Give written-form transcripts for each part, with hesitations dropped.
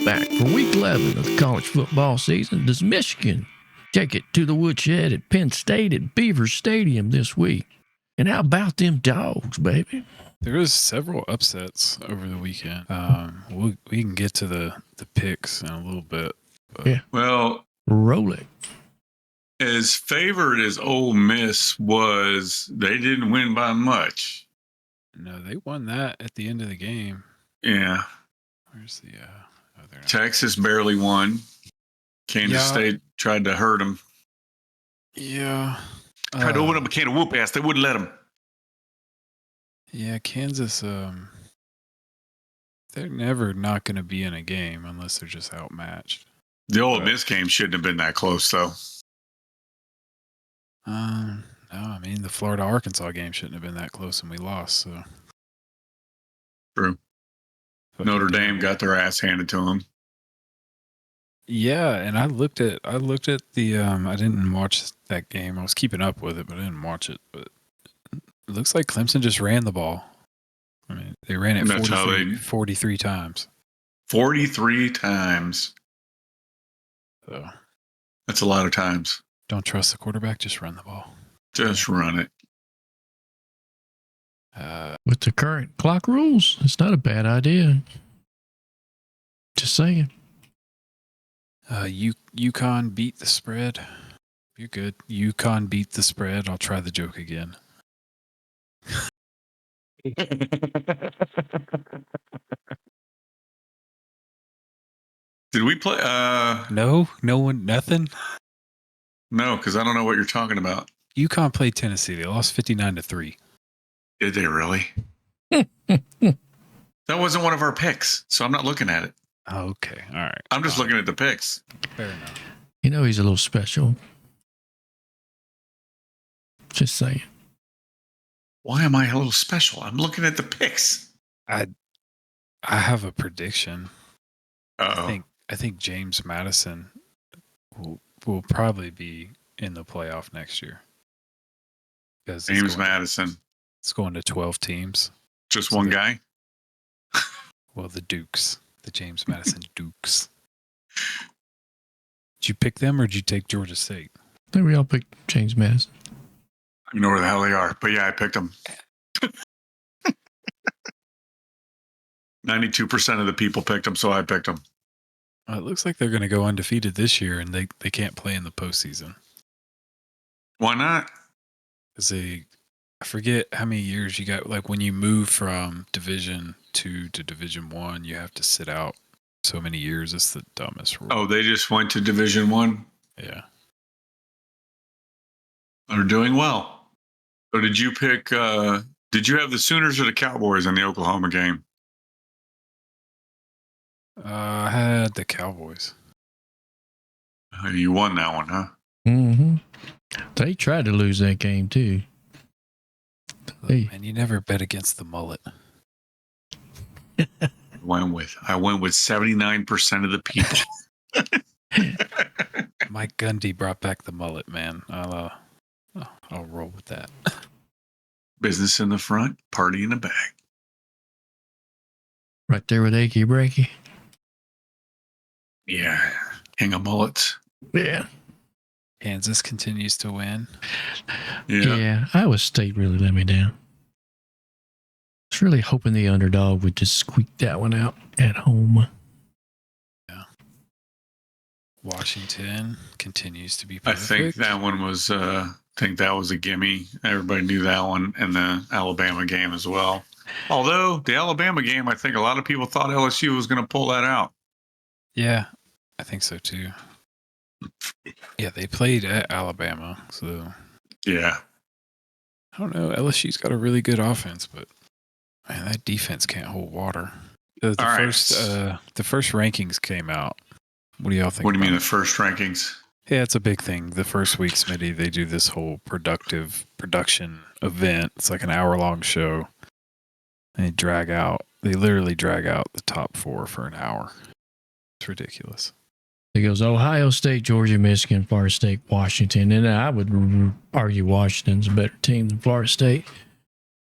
back for week 11 of the college football season. Does Michigan take it to the woodshed at Penn State at Beaver Stadium this week? And how about them dogs, baby? There was several upsets over the weekend. We can get to the picks in a little bit. But. Yeah. Well, roll it. As favored as Ole Miss was, they didn't win by much. No, they won that at the end of the game. Yeah. Where's the Texas barely won. Kansas State tried to hurt them. Yeah. Tried to open up a can of whoop ass. They wouldn't let them. Yeah, Kansas, they're never not going to be in a game unless they're just outmatched. The Ole Miss game shouldn't have been that close, though. No, I mean, the Florida-Arkansas game shouldn't have been that close and we lost, so. True. Notre Dame got their ass handed to them. Yeah, and I looked at the I didn't watch that game. I was keeping up with it, but I didn't watch it. But it looks like Clemson just ran the ball. I mean, they ran it 43 times. 43 times. So that's a lot of times. Don't trust the quarterback, just run the ball. Just run it. With the current clock rules, it's not a bad idea. Just saying. UConn beat the spread. You're good. UConn beat the spread. I'll try the joke again. Did we play? No one, nothing. No, because I don't know what you're talking about. UConn played Tennessee. They lost 59-3. Did they really? That wasn't one of our picks, so I'm not looking at it. Oh, okay. All right. I'm just looking at the picks. Fair enough. You know he's a little special. Just saying. Why am I a little special? I'm looking at the picks. I have a prediction. Uh-oh. I think James Madison will probably be in the playoff next year. James Madison. It's going to 12 teams. Just one guy? Well, the Dukes. The James Madison Dukes. Did you pick them or did you take Georgia State? I think we all picked James Madison. I know where the hell they are, but yeah, I picked them. 92% of the people picked them, so I picked them. It looks like they're going to go undefeated this year, and they can't play in the postseason. Why not? Because I forget how many years you got. Like when you move from Division 2 to Division 1, you have to sit out so many years. It's the dumbest rule. Oh, they just went to Division 1? Yeah. They're doing well. So did you pick, did you have the Sooners or the Cowboys in the Oklahoma game? I had the Cowboys. You won that one, huh? Mm-hmm. They tried to lose that game, too. Hey. And you never bet against the mullet. I went with 79% of the people. Mike Gundy brought back the mullet, man. I'll roll with that. Business in the front, party in the back. Right there with Achy Breaky. Yeah, king of mullets. Yeah. Kansas continues to win. Yeah, Iowa State really let me down. I was really hoping the underdog would just squeak that one out at home. Yeah. Washington continues to be perfect. I think that one was that was a gimme. Everybody knew that one, and the Alabama game as well. Although the Alabama game, I think a lot of people thought LSU was going to pull that out. Yeah, I think so too. Yeah, they played at Alabama, so yeah. I don't know. LSU's got a really good offense, but man, that defense can't hold water. The first rankings came out. What do y'all think? What do you mean the first rankings? Yeah, it's a big thing. The first week, Smitty, they do this whole production event. It's like an hour-long show. And they literally drag out the top 4 for an hour. It's ridiculous. It goes Ohio State, Georgia, Michigan, Florida State, Washington. And I would argue Washington's a better team than Florida State.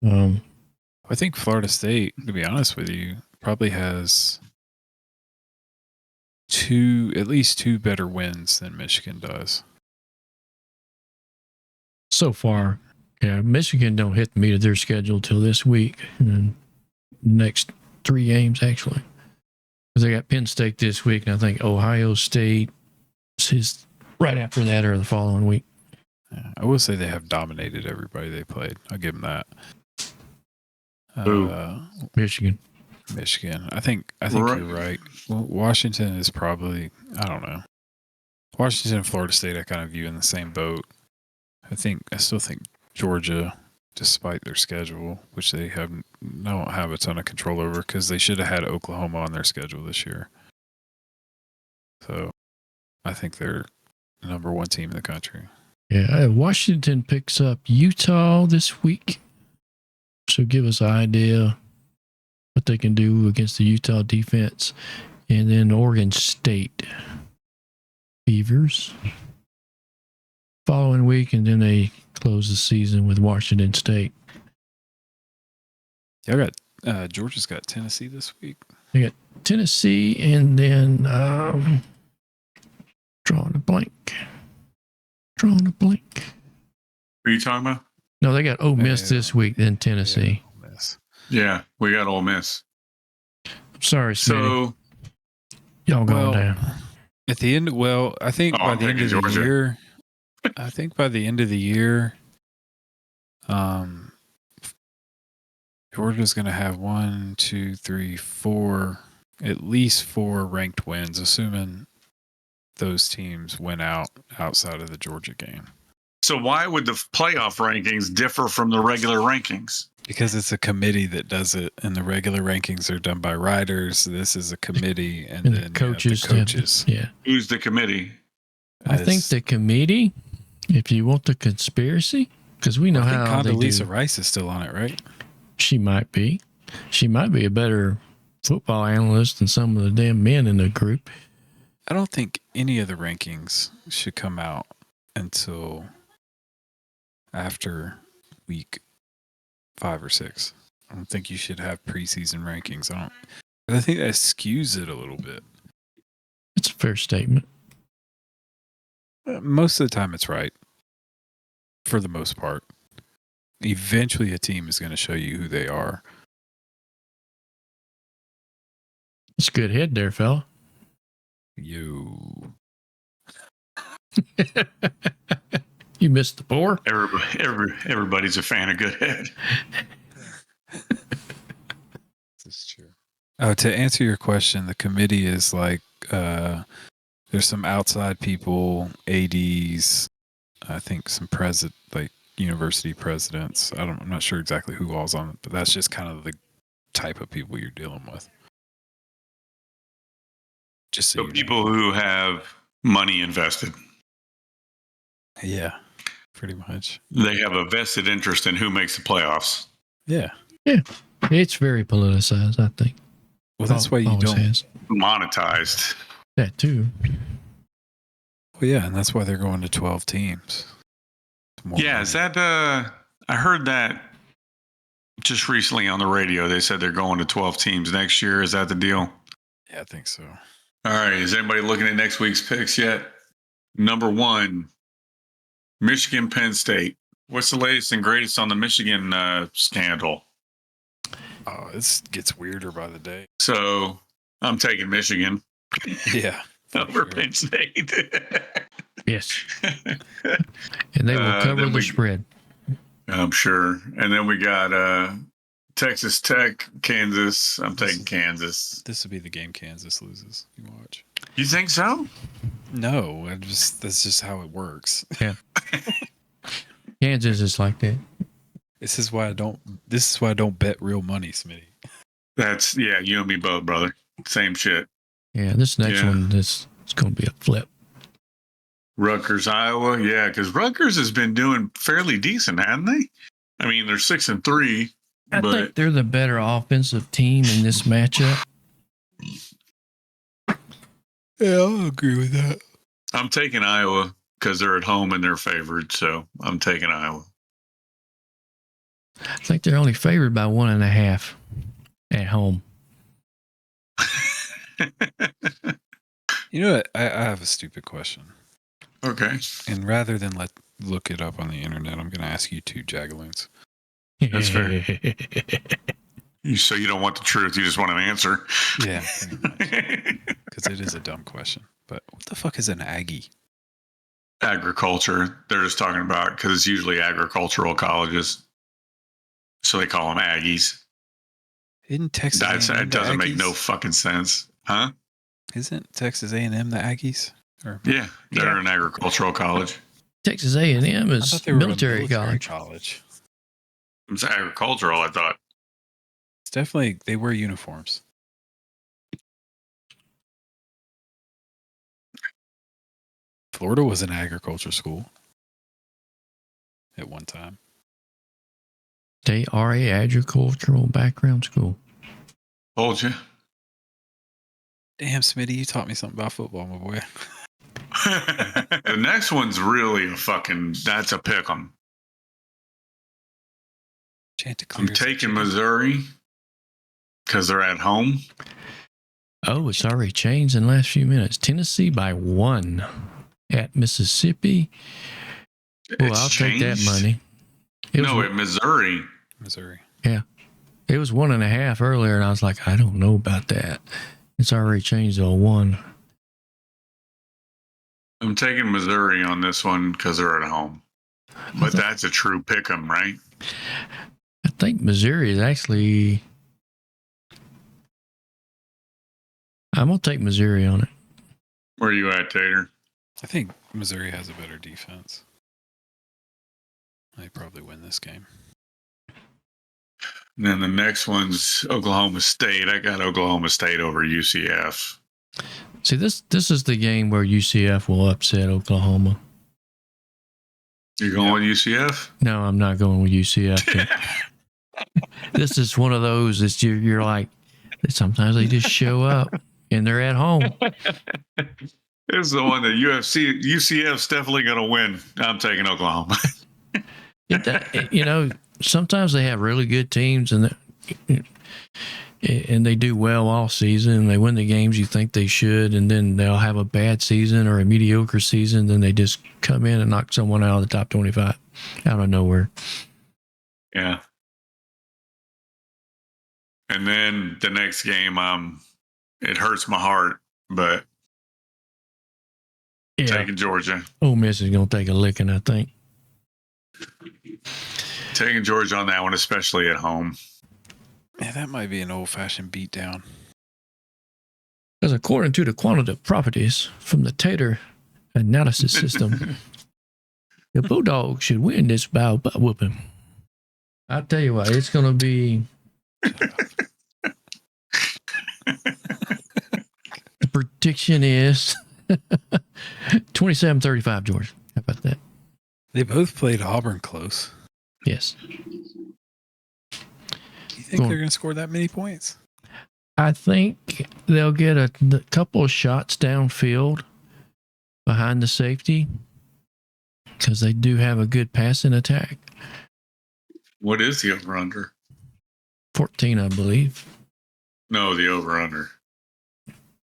I think Florida State, to be honest with you, probably has at least two better wins than Michigan does. So far, yeah, Michigan don't hit the meat of their schedule till this week. And next 3 games, actually. Because they got Penn State this week, and I think Ohio State is right after that or the following week. Yeah, I will say they have dominated everybody they played. I'll give them that. Michigan. I think you're right. Well, Washington is probably, I don't know. Washington and Florida State I kind of view in the same boat. I still think Georgia, despite their schedule, which they don't have a ton of control over, because they should have had Oklahoma on their schedule this year. So I think they're the number 1 team in the country. Yeah, Washington picks up Utah this week. So give us an idea what they can do against the Utah defense. And then Oregon State Beavers following week, and then they close the season with Washington State. Yeah, Georgia's got Tennessee this week. They got Tennessee, and then drawing a blank. Who are you talking about? No, they got Ole Miss this week, then Tennessee. Yeah, Ole Miss. Yeah, we got Ole Miss. Sorry, Smitty. So y'all going down. At the end, I think by the end of the year, Georgia's going to have 1, 2, 3, 4, at least 4 ranked wins, assuming those teams went outside of the Georgia game. So why would the playoff rankings differ from the regular rankings? Because it's a committee that does it, and the regular rankings are done by writers. This is a committee, and then coaches. Yeah. Who's the committee? I think the committee, if you want the conspiracy, because we know how they do. Condoleezza Rice is still on it, right? She might be. She might be a better football analyst than some of the damn men in the group. I don't think any of the rankings should come out until after week 5 or 6. I don't think you should have preseason rankings. I think that skews it a little bit. It's a fair statement. Most of the time it's right. For the most part. Eventually a team is going to show you who they are. It's a good head there, fella. You missed the pour. Everybody's a fan of good head. This is true. Oh, to answer your question, the committee is like there's some outside people, ADs, I think some university presidents. I'm not sure exactly who all's on it, but that's just kind of the type of people you're dealing with. Just so people who have money invested. Yeah, pretty much. They have a vested interest in who makes the playoffs. Yeah. Yeah. It's very politicized, I think. Well, that's why you don't. Monetized. That too. Well, yeah, and that's why they're going to 12 teams. Yeah, is that, I heard that just recently on the radio. They said they're going to 12 teams next year. Is that the deal? Yeah, I think so. All right. Is anybody looking at next week's picks yet? Number 1, Michigan, Penn State. What's the latest and greatest on the Michigan scandal? Oh, this gets weirder by the day. So I'm taking Michigan. Yeah. Over Penn State. Yes. And they will cover the spread. I'm sure. And then we got Texas Tech, Kansas. I'm taking Kansas. This would be the game Kansas loses. You watch. You think so? No, that's just how it works. Yeah. Kansas is like that. This is why I don't bet real money, Smitty. That's you and me both, brother. Same shit. Yeah, this next one it's going to be a flip. Rutgers, Iowa. Yeah, because Rutgers has been doing fairly decent, haven't they? I mean, they're 6-3. I think they're the better offensive team in this matchup. Yeah, I'll agree with that. I'm taking Iowa because they're at home and they're favored, so I'm taking Iowa. I think they're only favored by 1.5 at home. You know what? I have a stupid question. Okay. And rather than look it up on the internet, I'm going to ask you two jagaloons. That's fair. So you don't want the truth. You just want an answer. Yeah, pretty much. Because it is a dumb question. But what the fuck is an Aggie? Agriculture. They're just talking about because it's usually agricultural colleges. So they call them Aggies. Isn't Texas A&M That doesn't the make no Aggies? fucking sense. Huh? Isn't Texas A&M the Aggies? Or Yeah. They're an agricultural college. Texas A&M I is thought they were military a college. It's agricultural, I thought. It's definitely, they wear uniforms. Florida was an agriculture school at one time. They are a agricultural background school. Told you. Damn, Smitty, you taught me something about football, my boy. The next one's really that's a pick 'em. I'm taking Missouri because they're at home. Oh, it's already changed in the last few minutes. Tennessee by 1 at Mississippi. Well, I'll take that money. Missouri. Missouri. Yeah. It was 1.5 earlier, and I was like, I don't know about that. It's already changed to a 1. I'm taking Missouri on this one because they're at home. But that's a true pick 'em, right? I think Missouri is actually... I'm going to take Missouri on it. Where are you at, Tater? I think Missouri has a better defense. They probably win this game. And then the next one's Oklahoma State. I got Oklahoma State over UCF. See, this is the game where UCF will upset Oklahoma. You're going with UCF? No, I'm not going with UCF. This is one of those that you're like, sometimes they just show up and they're at home. This is the one that UCF's definitely going to win. I'm taking Oklahoma. Sometimes they have really good teams and they do well all season and they win the games you think they should, and then they'll have a bad season or a mediocre season, then they just come in and knock someone out of the top 25 out of nowhere. Yeah. And then the next game, it hurts my heart, but taking Georgia. Ole Miss is going to take a licking, I think. Taking Georgia on that one, especially at home. Yeah, that might be an old-fashioned beatdown. Because according to the quantitative properties from the Tater analysis system, the Bulldogs should win this by whooping. I'll tell you what, it's going to be... The prediction is 27-35, George. How about that? They both played Auburn close. Yes. You think they're going to score that many points? I think they'll get a couple of shots downfield behind the safety because they do have a good passing attack. What is the over-under? 14, I believe. No, the over-under.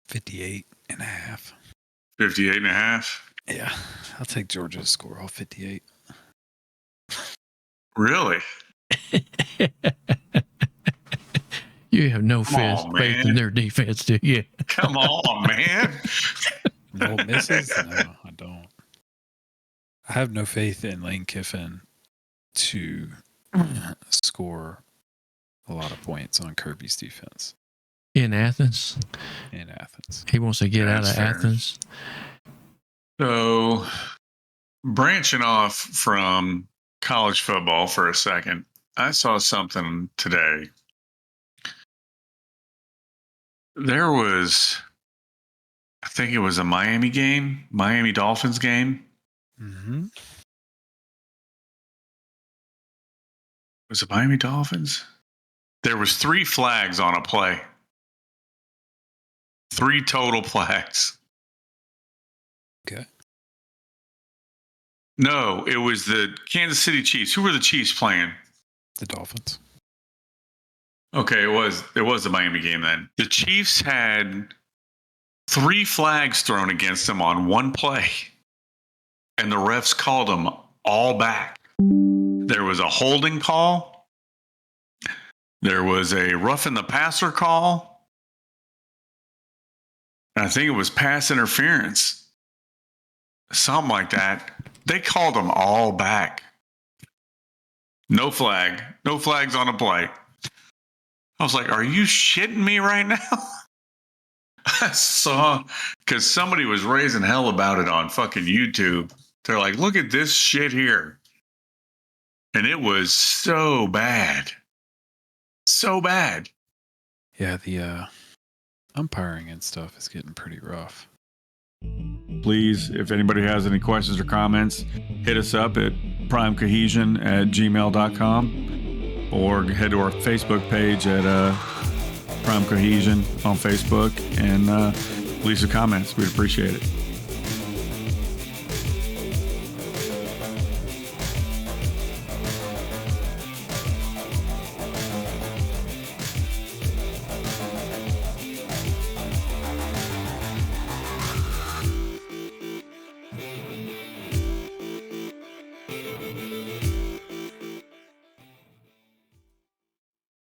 58.5. 58.5? Yeah, I'll take Georgia to score all 58. Really? You have no faith in their defense, do you? Come on, man. No misses? No, I don't. I have no faith in Lane Kiffin to score a lot of points on Kirby's defense. In Athens? In Athens. He wants to get out of fair. Athens. So, branching off from college football for a second, I saw something today. There was, I think it was a Miami Dolphins game. Mm-hmm. Was it Miami Dolphins? There was 3 flags on a play. 3 total flags. Okay. No, it was the Kansas City Chiefs. Who were the Chiefs playing? The Dolphins. Okay, it was the Miami game then. The Chiefs had 3 flags thrown against them on one play, and the refs called them all back. There was a holding call. There was a roughing the passer call. And I think it was pass interference. Something like that. They called them all back. No flag. No flags on a play. I was like, are you shitting me right now? I saw, because somebody was raising hell about it on fucking YouTube. They're like, look at this shit here. And it was so bad. So bad. Yeah, the umpiring and stuff is getting pretty rough. Please, if anybody has any questions or comments, hit us up at primecohesion@gmail.com or head to our Facebook page at Prime Cohesion on Facebook and leave some comments. We'd appreciate it.